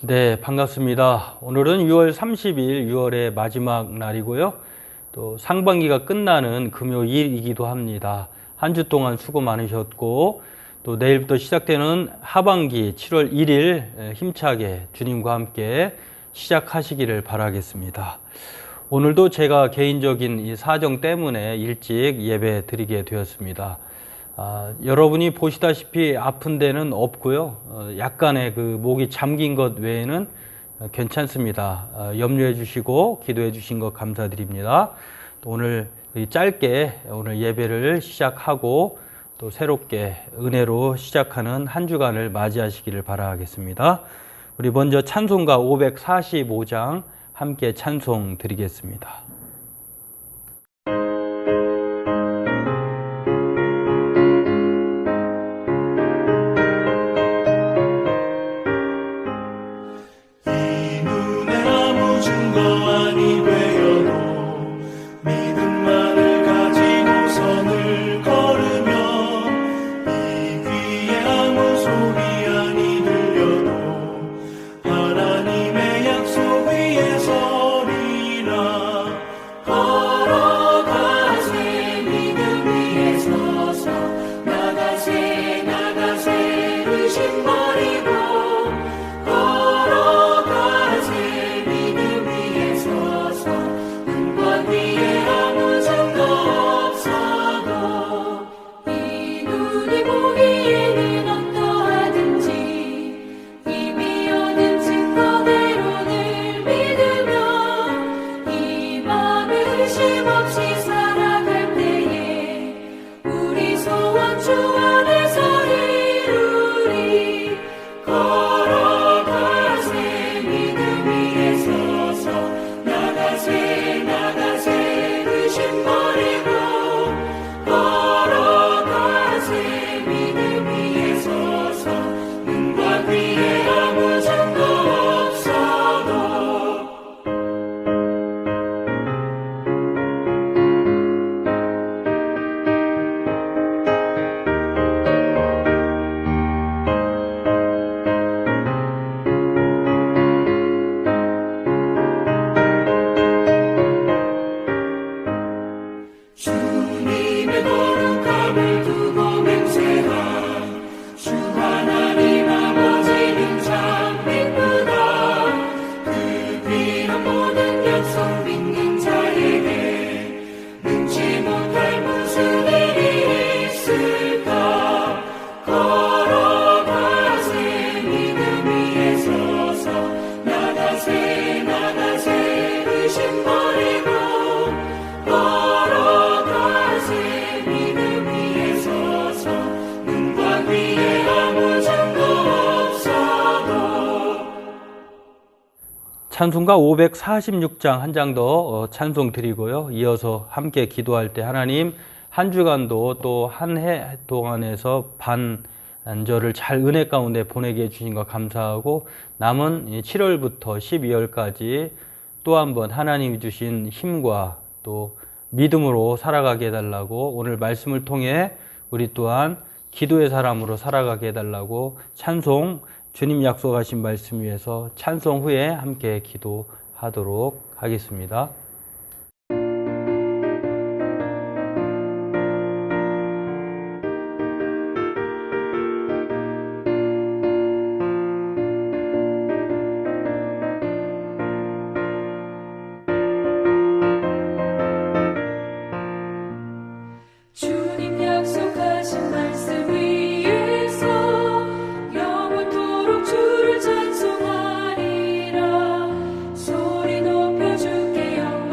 네, 반갑습니다. 오늘은 6월 30일, 6월의 마지막 날이고요. 또 상반기가 끝나는 금요일이기도 합니다. 한 주 동안 수고 많으셨고, 또 내일부터 시작되는 하반기 7월 1일 힘차게 주님과 함께 시작하시기를 바라겠습니다. 오늘도 제가 개인적인 이 사정 때문에 일찍 예배 드리게 되었습니다. 여러분이 보시다시피 아픈 데는 없고요. 약간의 그 목이 잠긴 것 외에는 괜찮습니다. 염려해 주시고 기도해 주신 것 감사드립니다. 또 오늘 짧게 오늘 예배를 시작하고 또 새롭게 은혜로 시작하는 한 주간을 맞이하시기를 바라겠습니다. 우리 먼저 찬송가 545장 함께 찬송 드리겠습니다. 찬송가 546장 한 장 더 찬송 드리고요. 이어서 함께 기도할 때 하나님 한 주간도 또 한 해 동안에서 반절을 잘 은혜 가운데 보내게 해주신 것 감사하고 남은 7월부터 12월까지 또 한 번 하나님이 주신 힘과 또 믿음으로 살아가게 해달라고 오늘 말씀을 통해 우리 또한 기도의 사람으로 살아가게 해달라고 찬송 주님 약속하신 말씀 위해서 찬송 후에 함께 기도하도록 하겠습니다. 주님 약속하신 말씀 위에서 영원토록 주를 찬송하리라. 소리 높여 주께 영광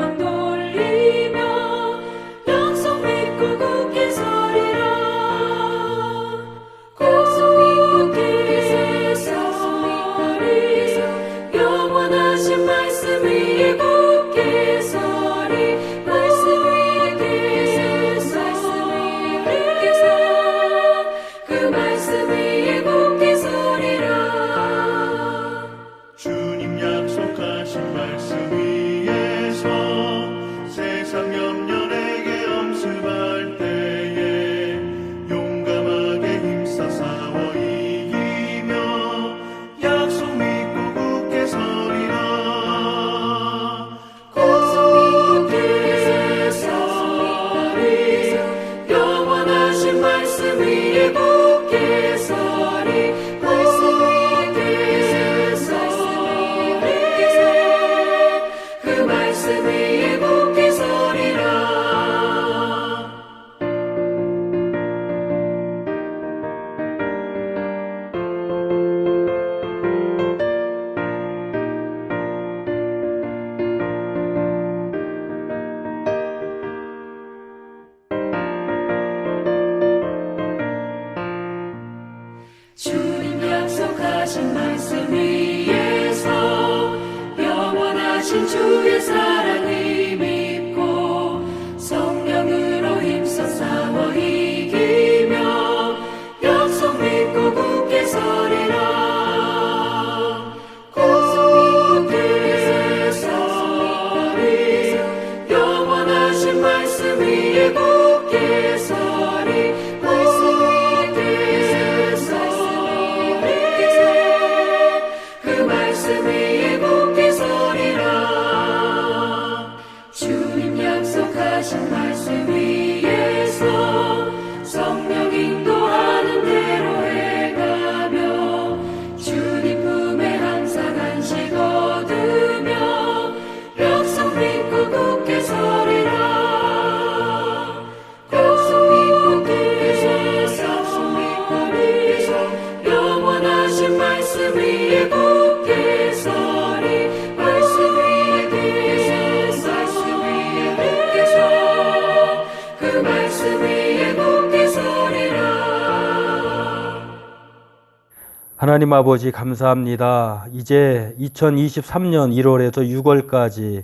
하나님 아버지 감사합니다. 이제 2023년 1월에서 6월까지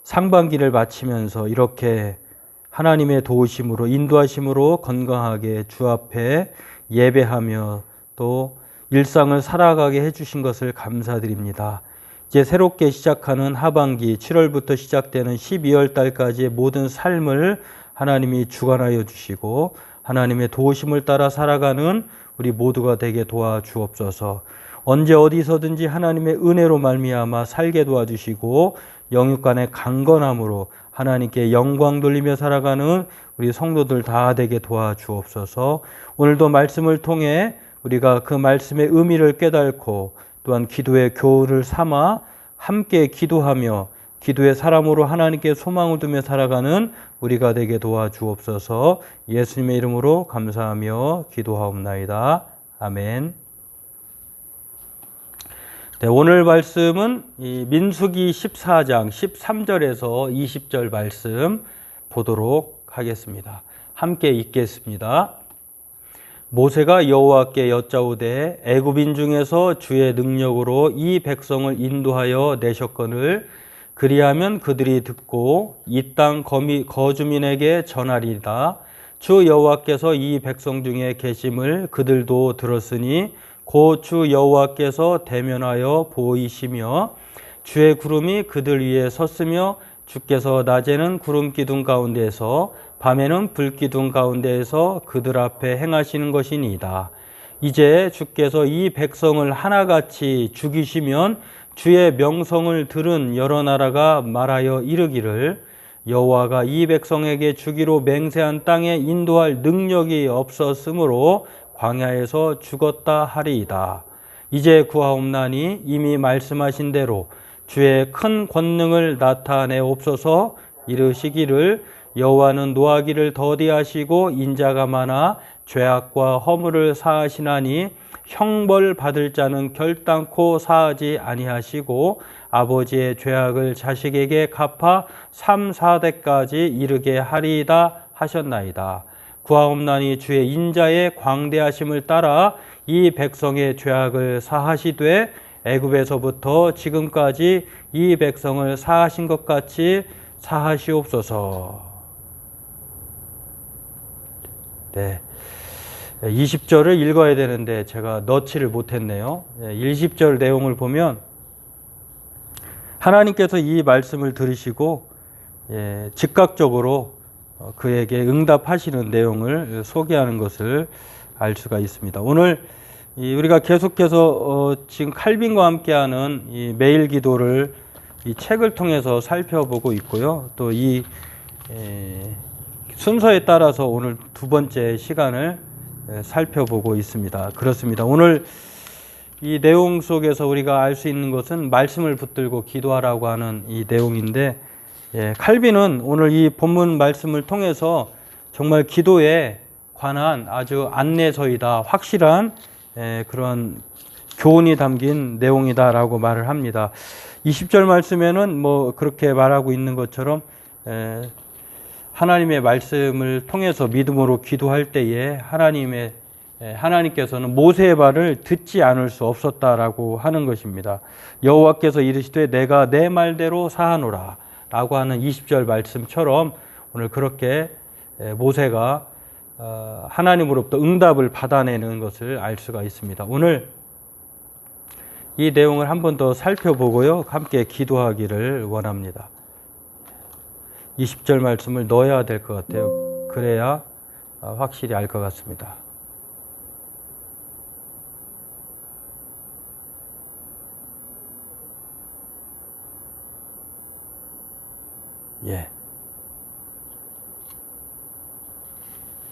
상반기를 마치면서 이렇게 하나님의 도우심으로 인도하심으로 건강하게 주 앞에 예배하며 또 일상을 살아가게 해주신 것을 감사드립니다. 이제 새롭게 시작하는 하반기 7월부터 시작되는 12월 달까지의 모든 삶을 하나님이 주관하여 주시고 하나님의 도우심을 따라 살아가는 우리 모두가 되게 도와주옵소서. 언제 어디서든지 하나님의 은혜로 말미암아 살게 도와주시고 영육간의 강건함으로 하나님께 영광 돌리며 살아가는 우리 성도들 다 되게 도와주옵소서. 오늘도 말씀을 통해 우리가 그 말씀의 의미를 깨닫고 또한 기도의 교훈을 삼아 함께 기도하며 기도의 사람으로 하나님께 소망을 두며 살아가는 우리가 되게 도와주옵소서. 예수님의 이름으로 감사하며 기도하옵나이다. 아멘. 네, 오늘 말씀은 이 민수기 14장 13절에서 20절 말씀 보도록 하겠습니다. 함께 읽겠습니다. 모세가 여호와께 여짜오되 애굽인 중에서 주의 능력으로 이 백성을 인도하여 내셨거늘 그리하면 그들이 듣고 이 땅 거주민에게 전하리이다. 주 여호와께서 이 백성 중에 계심을 그들도 들었으니 곧 주 여호와께서 대면하여 보이시며 주의 구름이 그들 위에 섰으며 주께서 낮에는 구름 기둥 가운데에서 밤에는 불 기둥 가운데에서 그들 앞에 행하시는 것이니이다. 이제 주께서 이 백성을 하나같이 죽이시면 주의 명성을 들은 여러 나라가 말하여 이르기를 여호와가 이 백성에게 주기로 맹세한 땅에 인도할 능력이 없었으므로 광야에서 죽었다 하리이다. 이제 구하옵나니 이미 말씀하신 대로 주의 큰 권능을 나타내옵소서. 이르시기를 여호와는 노하기를 더디하시고 인자가 많아 죄악과 허물을 사하시나니 형벌 받을 자는 결단코 사하지 아니하시고 아버지의 죄악을 자식에게 갚아 3, 4대까지 이르게 하리이다 하셨나이다. 구하옵나니 주의 인자의 광대하심을 따라 이 백성의 죄악을 사하시되 애굽에서부터 지금까지 이 백성을 사하신 것 같이 사하시옵소서. 네. 20절을 읽어야 되는데 제가 넣지를 못했네요. 20절 내용을 보면 하나님께서 이 말씀을 들으시고 즉각적으로 그에게 응답하시는 내용을 소개하는 것을 알 수가 있습니다. 오늘 우리가 계속해서 지금 칼빈과 함께하는 이 매일 기도를 이 책을 통해서 살펴보고 있고요. 또 이 순서에 따라서 오늘 두 번째 시간을 살펴보고 있습니다. 그렇습니다. 오늘 이 내용 속에서 우리가 알 수 있는 것은 말씀을 붙들고 기도하라고 하는 이 내용인데 칼빈은 오늘 이 본문 말씀을 통해서 정말 기도에 관한 아주 안내서이다, 확실한 그런 교훈이 담긴 내용이다라고 말을 합니다. 20절 말씀에는 뭐 그렇게 말하고 있는 것처럼 하나님의 말씀을 통해서 믿음으로 기도할 때에 하나님께서는 모세의 말을 듣지 않을 수 없었다라고 하는 것입니다. 여호와께서 이르시되 내가 내 말대로 사하노라 라고 하는 20절 말씀처럼 오늘 그렇게 모세가 하나님으로부터 응답을 받아내는 것을 알 수가 있습니다. 오늘 이 내용을 한 번 더 살펴보고요. 함께 기도하기를 원합니다. 20절 말씀을 넣어야 될 것 같아요. 그래야 확실히 알 것 같습니다.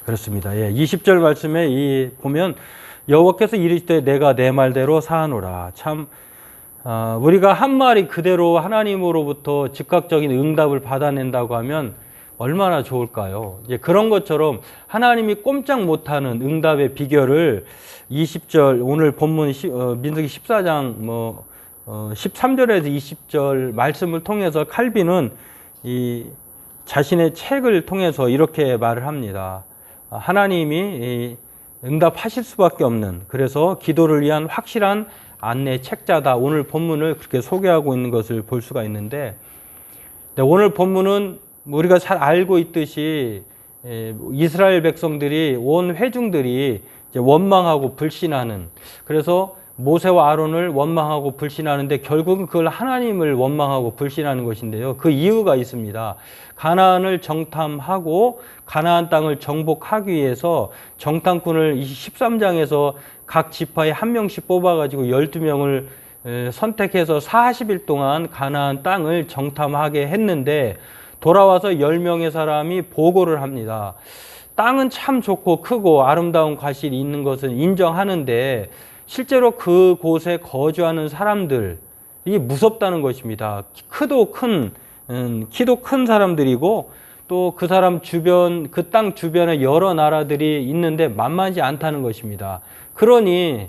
그렇습니다. 20절 말씀에 보면 여호와께서 이르시되 내가 내 말대로 사하노라. 참 우리가 한 말이 그대로 하나님으로부터 즉각적인 응답을 받아낸다고 하면 얼마나 좋을까요? 그런 것처럼 하나님이 꼼짝 못하는 응답의 비결을 20절 오늘 본문 민수기 14장 13절에서 20절 말씀을 통해서 칼빈은 이 자신의 책을 통해서 이렇게 말을 합니다. 하나님이 응답하실 수밖에 없는, 그래서 기도를 위한 확실한 안내 책자다. 오늘 본문을 그렇게 소개하고 있는 것을 볼 수가 있는데, 오늘 본문은 우리가 잘 알고 있듯이 이스라엘 백성들이, 온 회중들이 이제 원망하고 불신하는, 그래서 모세와 아론을 원망하고 불신하는데 결국은 그걸 하나님을 원망하고 불신하는 것인데요. 그 이유가 있습니다. 가나안을 정탐하고 가나안 땅을 정복하기 위해서 정탐꾼을 13장에서 각 지파에 한 명씩 뽑아가지고 12명을 선택해서 40일 동안 가나안 땅을 정탐하게 했는데, 돌아와서 10명의 사람이 보고를 합니다. 땅은 참 좋고 크고 아름다운 과실이 있는 것은 인정하는데 실제로 그곳에 거주하는 사람들이 무섭다는 것입니다. 키도 큰 사람들이고, 또 그 사람 주변, 그 땅 주변에 여러 나라들이 있는데 만만치 않다는 것입니다. 그러니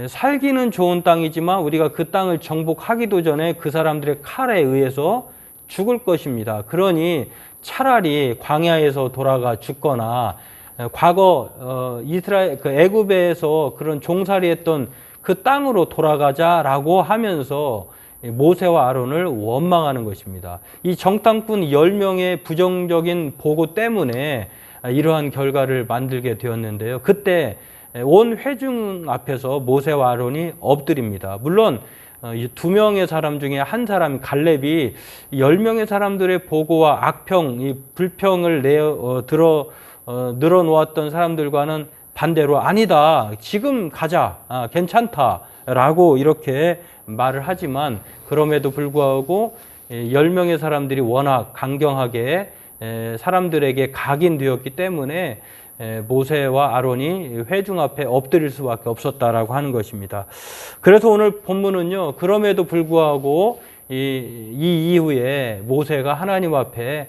살기는 좋은 땅이지만 우리가 그 땅을 정복하기도 전에 그 사람들의 칼에 의해서 죽을 것입니다. 그러니 차라리 광야에서 돌아가 죽거나, 과거 이스라엘 애굽에서 그런 종살이했던 그 땅으로 돌아가자라고 하면서 모세와 아론을 원망하는 것입니다. 이 정탐꾼 10명의 부정적인 보고 때문에 이러한 결과를 만들게 되었는데요. 그때 온 회중 앞에서 모세와 아론이 엎드립니다. 물론 이 2명의 사람 중에 한 사람 갈렙이 10명의 사람들의 보고와 악평, 이 불평을 늘어놓았던 사람들과는 반대로 아니다, 지금 가자, 괜찮다라고 이렇게 말을 하지만, 그럼에도 불구하고 10명의 사람들이 워낙 강경하게 사람들에게 각인되었기 때문에 모세와 아론이 회중 앞에 엎드릴 수밖에 없었다라고 하는 것입니다. 그래서 오늘 본문은요, 그럼에도 불구하고 이 이후에 모세가 하나님 앞에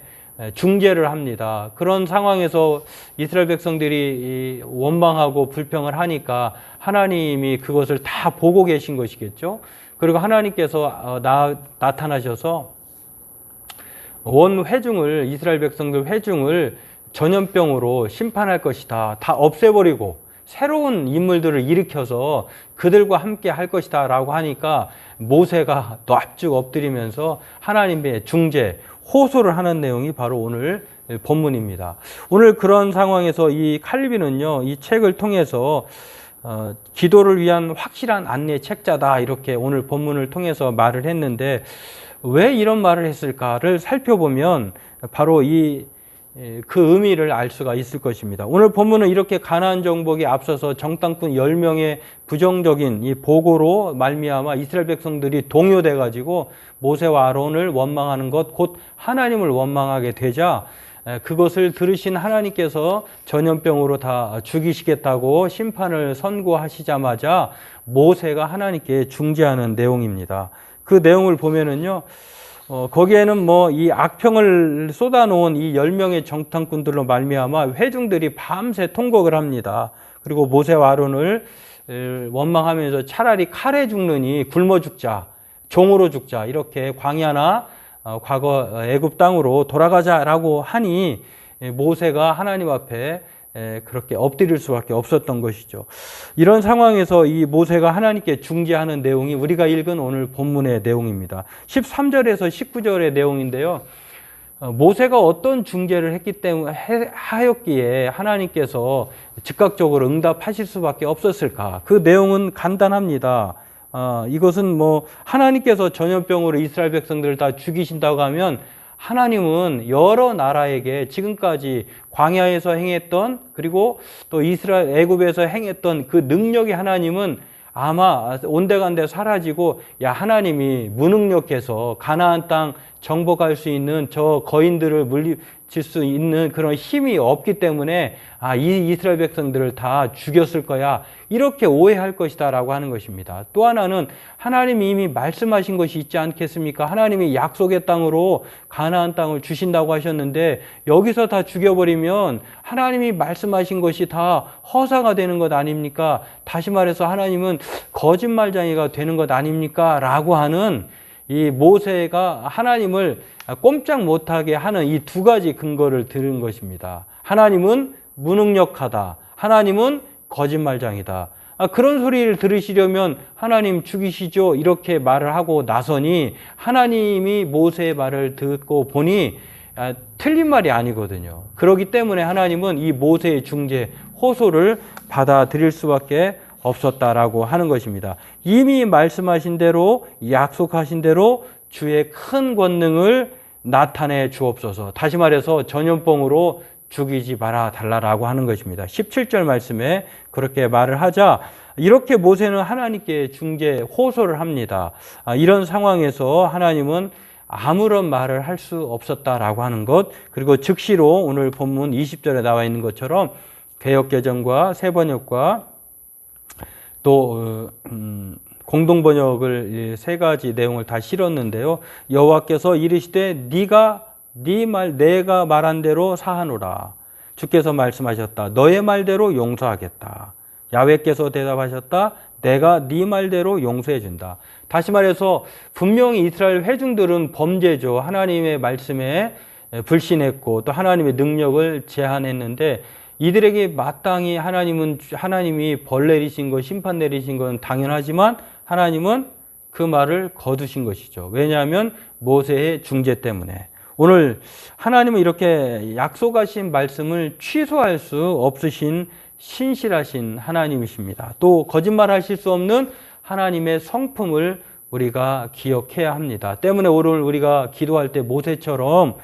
중재를 합니다. 그런 상황에서 이스라엘 백성들이 원망하고 불평을 하니까 하나님이 그것을 다 보고 계신 것이겠죠. 그리고 하나님께서 나타나셔서 온 회중을, 이스라엘 백성들 회중을 전염병으로 심판할 것이다, 다 없애버리고 새로운 인물들을 일으켜서 그들과 함께 할 것이다 라고 하니까 모세가 납죽 엎드리면서 하나님의 중재, 호소를 하는 내용이 바로 오늘 본문입니다. 오늘 그런 상황에서 이 칼빈은요, 이 책을 통해서 기도를 위한 확실한 안내 책자다, 이렇게 오늘 본문을 통해서 말을 했는데, 왜 이런 말을 했을까를 살펴보면 바로 그 의미를 알 수가 있을 것입니다. 오늘 본문은 이렇게 가나안 정복이 앞서서 정탐꾼 10명의 부정적인 이 보고로 말미암아 이스라엘 백성들이 동요돼 가지고 모세와 아론을 원망하는 것, 곧 하나님을 원망하게 되자 그것을 들으신 하나님께서 전염병으로 다 죽이시겠다고 심판을 선고하시자마자 모세가 하나님께 중재하는 내용입니다. 그 내용을 보면은요, 거기에는 이 악평을 쏟아놓은 이 10명의 정탐꾼들로 말미암아 회중들이 밤새 통곡을 합니다. 그리고 모세와 아론을 원망하면서 차라리 칼에 죽느니 굶어 죽자, 종으로 죽자, 이렇게 광야나 과거 애굽 땅으로 돌아가자라고 하니 모세가 하나님 앞에 그렇게 엎드릴 수밖에 없었던 것이죠. 이런 상황에서 이 모세가 하나님께 중재하는 내용이 우리가 읽은 오늘 본문의 내용입니다. 13절에서 19절의 내용인데요. 모세가 어떤 중재를 했기 때문에 하였기에 하나님께서 즉각적으로 응답하실 수밖에 없었을까? 그 내용은 간단합니다. 이것은 하나님께서 전염병으로 이스라엘 백성들을 다 죽이신다고 하면 하나님은 여러 나라에게 지금까지 광야에서 행했던, 그리고 또 이스라엘 애굽에서 행했던 그 능력이 하나님은 아마 온데간데 사라지고, 하나님이 무능력해서 가나안 땅 정복할 수 있는 저 거인들을 물리칠 수 있는 그런 힘이 없기 때문에 이 이스라엘 백성들을 다 죽였을 거야, 이렇게 오해할 것이다 라고 하는 것입니다. 또 하나는 하나님이 이미 말씀하신 것이 있지 않겠습니까? 하나님이 약속의 땅으로 가나안 땅을 주신다고 하셨는데 여기서 다 죽여버리면 하나님이 말씀하신 것이 다 허사가 되는 것 아닙니까? 다시 말해서 하나님은 거짓말쟁이가 되는 것 아닙니까? 라고 하는, 이 모세가 하나님을 꼼짝 못하게 하는 이 두 가지 근거를 들은 것입니다. 하나님은 무능력하다, 하나님은 거짓말장이다. 그런 소리를 들으시려면 하나님 죽이시죠. 이렇게 말을 하고 나서니 하나님이 모세의 말을 듣고 보니 틀린 말이 아니거든요. 그렇기 때문에 하나님은 이 모세의 중재, 호소를 받아들일 수밖에 없었다라고 하는 것입니다. 이미 말씀하신 대로, 약속하신 대로 주의 큰 권능을 나타내 주옵소서. 다시 말해서 전염병으로 죽이지 말아 달라라고 하는 것입니다. 17절 말씀에 그렇게 말을 하자 이렇게 모세는 하나님께 중재 호소를 합니다. 이런 상황에서 하나님은 아무런 말을 할 수 없었다라고 하는 것, 그리고 즉시로 오늘 본문 20절에 나와 있는 것처럼 개역개정과 새번역과 또 공동번역을 세 가지 내용을 다 실었는데요. 여호와께서 이르시되 내가 말한 대로 사하노라. 주께서 말씀하셨다. 너의 말대로 용서하겠다. 야훼께서 대답하셨다. 내가 네 말대로 용서해 준다. 다시 말해서 분명히 이스라엘 회중들은 범죄죠. 하나님의 말씀에 불신했고 또 하나님의 능력을 제한했는데 이들에게 마땅히 하나님이 벌 내리신 것, 심판 내리신 건 당연하지만 하나님은 그 말을 거두신 것이죠. 왜냐하면 모세의 중재 때문에. 오늘 하나님은 이렇게 약속하신 말씀을 취소할 수 없으신 신실하신 하나님이십니다. 또 거짓말하실 수 없는 하나님의 성품을 우리가 기억해야 합니다. 때문에 오늘 우리가 기도할 때 모세처럼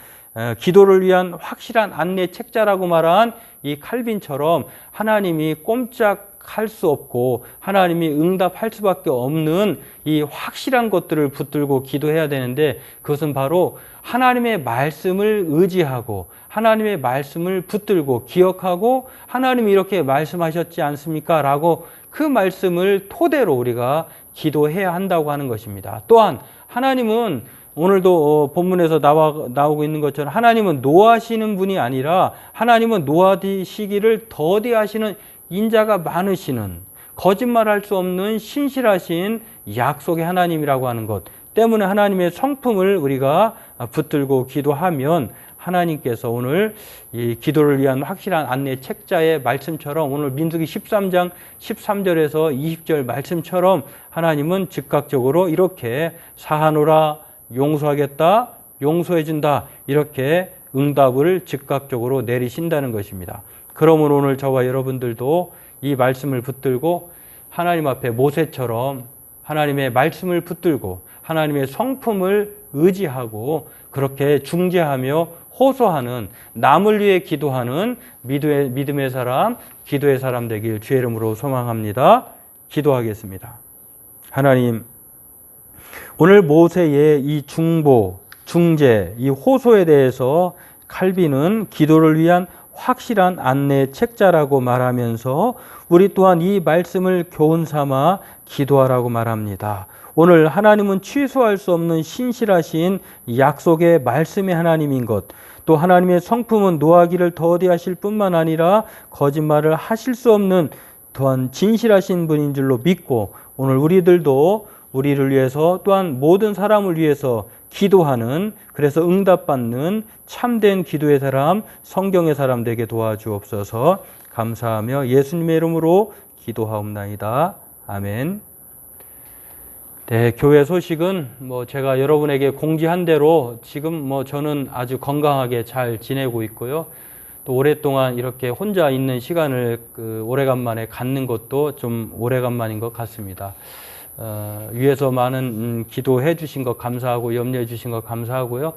기도를 위한 확실한 안내 책자라고 말한 이 칼빈처럼 하나님이 꼼짝할 수 없고 하나님이 응답할 수밖에 없는 이 확실한 것들을 붙들고 기도해야 되는데 그것은 바로 하나님의 말씀을 의지하고 하나님의 말씀을 붙들고 기억하고 하나님이 이렇게 말씀하셨지 않습니까? 라고 그 말씀을 토대로 우리가 기도해야 한다고 하는 것입니다. 또한 하나님은 오늘도 본문에서 나오고 있는 것처럼 하나님은 노하시는 분이 아니라 하나님은 노하시기를 더디하시는 인자가 많으시는 거짓말할 수 없는 신실하신 약속의 하나님이라고 하는 것 때문에 하나님의 성품을 우리가 붙들고 기도하면 하나님께서 오늘 이 기도를 위한 확실한 안내 책자의 말씀처럼 오늘 민수기 13장 13절에서 20절 말씀처럼 하나님은 즉각적으로 이렇게 사하노라 용서하겠다, 용서해준다 이렇게 응답을 즉각적으로 내리신다는 것입니다. 그러므로 오늘 저와 여러분들도 이 말씀을 붙들고 하나님 앞에 모세처럼 하나님의 말씀을 붙들고 하나님의 성품을 의지하고 그렇게 중재하며 호소하는 남을 위해 기도하는 믿음의 사람, 기도의 사람 되길 주의 이름으로 소망합니다. 기도하겠습니다. 하나님, 오늘 모세의 이 중보, 중재, 이 호소에 대해서 칼빈은 기도를 위한 확실한 안내 책자라고 말하면서 우리 또한 이 말씀을 교훈 삼아 기도하라고 말합니다. 오늘 하나님은 취소할 수 없는 신실하신 약속의 말씀의 하나님인 것, 또 하나님의 성품은 노하기를 더디하실 뿐만 아니라 거짓말을 하실 수 없는 또한 진실하신 분인 줄로 믿고 오늘 우리들도 우리를 위해서 또한 모든 사람을 위해서 기도하는 그래서 응답받는 참된 기도의 사람, 성경의 사람 되게 도와주옵소서. 감사하며 예수님의 이름으로 기도하옵나이다. 아멘. 네, 교회 소식은 제가 여러분에게 공지한 대로 지금 저는 아주 건강하게 잘 지내고 있고요. 또 오랫동안 이렇게 혼자 있는 시간을 오래간만에 갖는 것도 좀 오래간만인 것 같습니다. 위에서 많은 기도해 주신 것 감사하고 염려해 주신 것 감사하고요.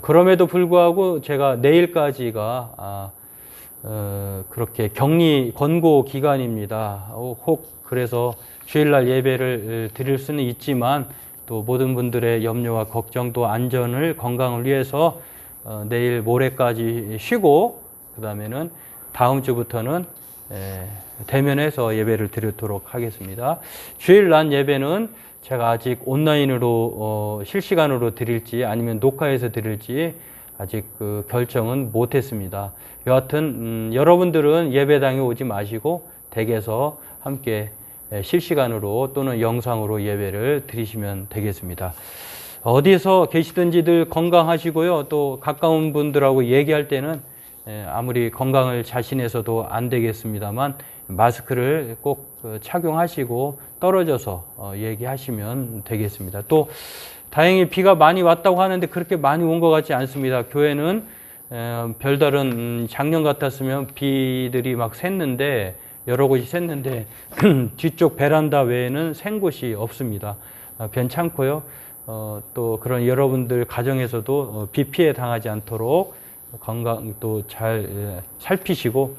그럼에도 불구하고 제가 내일까지가 그렇게 격리 권고 기간입니다. 혹 그래서 주일날 예배를 드릴 수는 있지만 또 모든 분들의 염려와 걱정도 안전을 건강을 위해서 내일 모레까지 쉬고 그 다음에는 다음 주부터는 대면해서 예배를 드리도록 하겠습니다. 주일날 예배는 제가 아직 온라인으로 실시간으로 드릴지 아니면 녹화해서 드릴지 아직 그 결정은 못했습니다. 여하튼 여러분들은 예배당에 오지 마시고 댁에서 함께 실시간으로 또는 영상으로 예배를 드리시면 되겠습니다. 어디서 계시든지들 건강하시고요. 또 가까운 분들하고 얘기할 때는 아무리 건강을 자신해서도 안 되겠습니다만 마스크를 꼭 착용하시고 떨어져서 얘기하시면 되겠습니다. 또 다행히 비가 많이 왔다고 하는데 그렇게 많이 온 것 같지 않습니다. 교회는 별다른 작년 같았으면 비들이 막 샜는데 여러 곳이 샜는데 뒤쪽 베란다 외에는 샌 곳이 없습니다. 괜찮고요. 또 그런 여러분들 가정에서도 비 피해 당하지 않도록 건강 또 잘 살피시고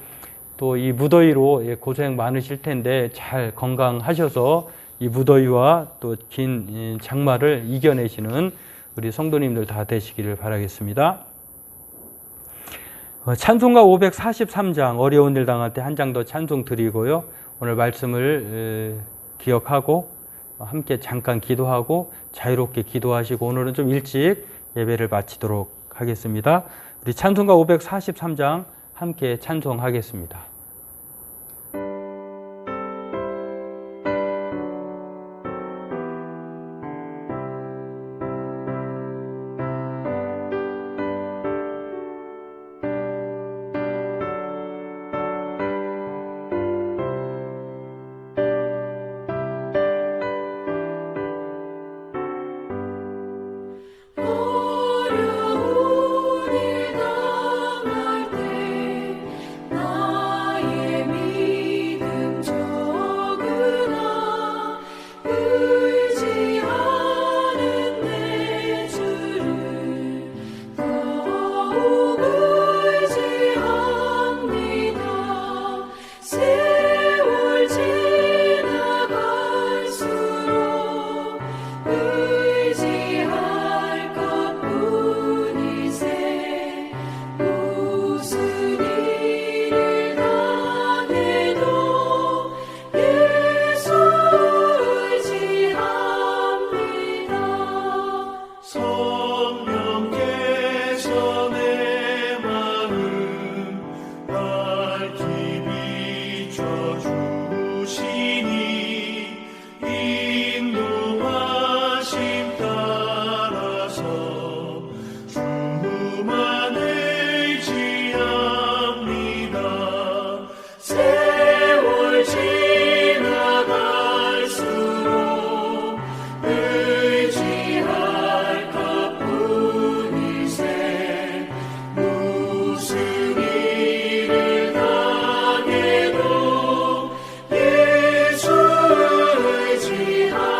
또 이 무더위로 고생 많으실 텐데 잘 건강하셔서 이 무더위와 또 긴 장마를 이겨내시는 우리 성도님들 다 되시기를 바라겠습니다. 찬송가 543장 어려운 일 당할 때 한 장 더 찬송 드리고요. 오늘 말씀을 기억하고 함께 잠깐 기도하고 자유롭게 기도하시고 오늘은 좀 일찍 예배를 마치도록 하겠습니다. 우리 찬송가 543장 함께 찬송하겠습니다. 어려운 일 당할 때 나의 믿음 적으나 의지하는 내 주를 더욱 의지합니다. 세월 지나갈수록 의지할 것뿐이세. 무슨 일을 당해도 예수 의지합니다. 성령께서 내 마음 밝히 비춰주시니 인도하심 따라서 주만 의지합니다. 세월 지나갈수록 의지할 것뿐이세. 무슨 일을 당해도 예수 의지합니다.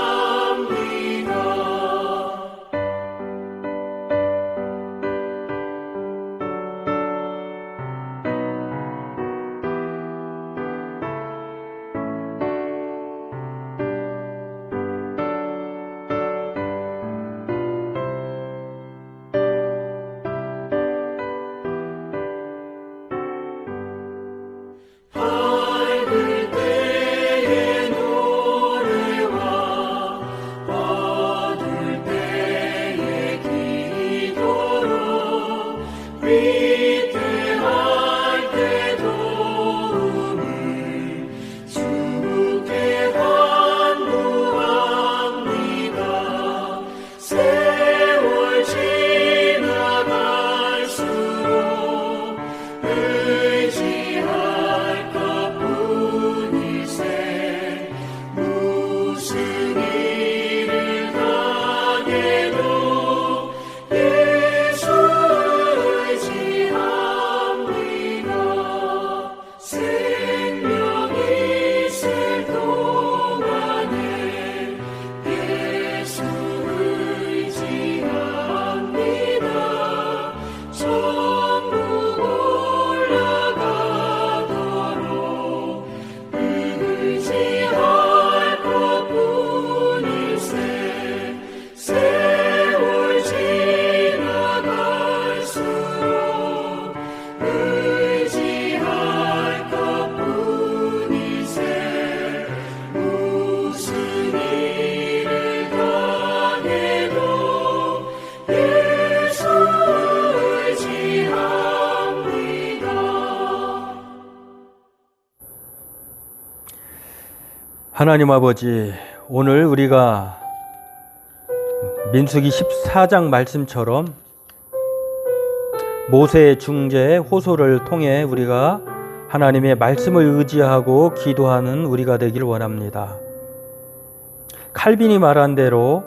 밝을 때의 노래와 어두울 때의 기도로 위태할 때 도움을 주께 간구합니다. 세월 지나갈수록 의지할 것뿐이세. 무슨 일을 당해도 예수 의지합니다. 생명이 있을 동안에 예수 의지합니다. 천국 올라가도록 의지할 것뿐일세. 세월 지나갈수록 의지할 것뿐일세. 무슨 일을 당해도 예수 의지합니다. 하나님 아버지, 오늘 우리가 민수기 14장 말씀처럼 모세의 중재 호소를 통해 우리가 하나님의 말씀을 의지하고 기도하는 우리가 되길 원합니다. 칼빈이 말한 대로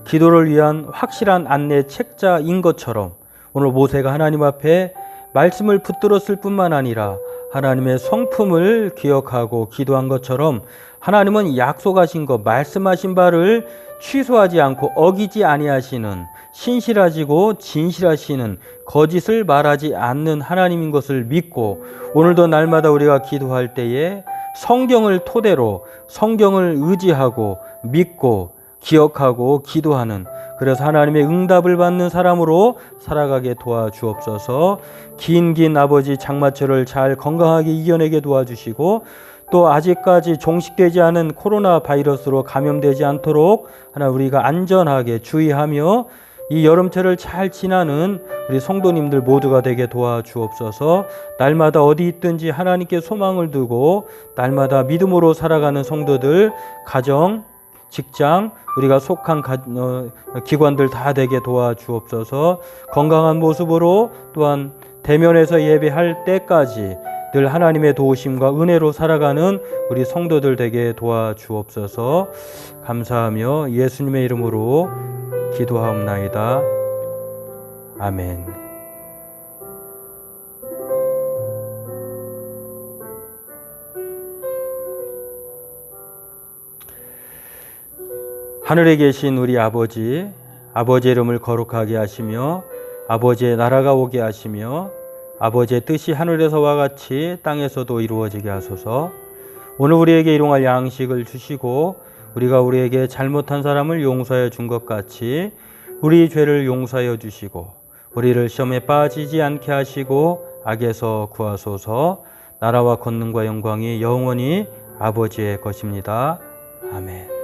기도를 위한 확실한 안내 책자인 것처럼 오늘 모세가 하나님 앞에 말씀을 붙들었을 뿐만 아니라 하나님의 성품을 기억하고 기도한 것처럼 하나님은 약속하신 것, 말씀하신 바를 취소하지 않고 어기지 아니하시는 신실하시고 진실하시는 거짓을 말하지 않는 하나님인 것을 믿고 오늘도 날마다 우리가 기도할 때에 성경을 토대로 성경을 의지하고 믿고 기억하고 기도하는 그래서 하나님의 응답을 받는 사람으로 살아가게 도와주옵소서. 긴 아버지 장마철을 잘 건강하게 이겨내게 도와주시고 또 아직까지 종식되지 않은 코로나 바이러스로 감염되지 않도록 하나 우리가 안전하게 주의하며 이 여름철을 잘 지나는 우리 성도님들 모두가 되게 도와주옵소서. 날마다 어디 있든지 하나님께 소망을 두고 날마다 믿음으로 살아가는 성도들, 가정, 직장, 우리가 속한 기관들 다 되게 도와주옵소서. 건강한 모습으로 또한 대면에서 예배할 때까지 늘 하나님의 도우심과 은혜로 살아가는 우리 성도들 되게 도와주옵소서. 감사하며 예수님의 이름으로 기도하옵나이다. 아멘. 하늘에 계신 우리 아버지, 아버지의 이름을 거룩하게 하시며 아버지의 나라가 오게 하시며 아버지의 뜻이 하늘에서와 같이 땅에서도 이루어지게 하소서. 오늘 우리에게 일용할 양식을 주시고 우리가 우리에게 잘못한 사람을 용서해 준 것 같이 우리 죄를 용서하여 주시고 우리를 시험에 빠지지 않게 하시고 악에서 구하소서. 나라와 권능과 영광이 영원히 아버지의 것입니다. 아멘.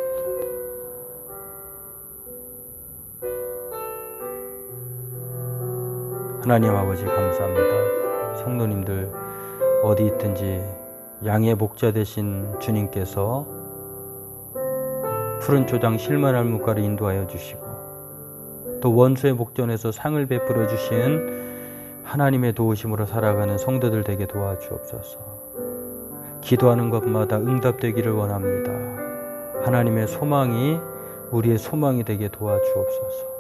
하나님 아버지 감사합니다. 성도님들 어디 있든지 양의 목자 되신 주님께서 푸른 초장 실만할 물가를 인도하여 주시고 또 원수의 목전에서 상을 베풀어 주신 하나님의 도우심으로 살아가는 성도들 되게 도와주옵소서. 기도하는 것마다 응답되기를 원합니다. 하나님의 소망이 우리의 소망이 되게 도와주옵소서.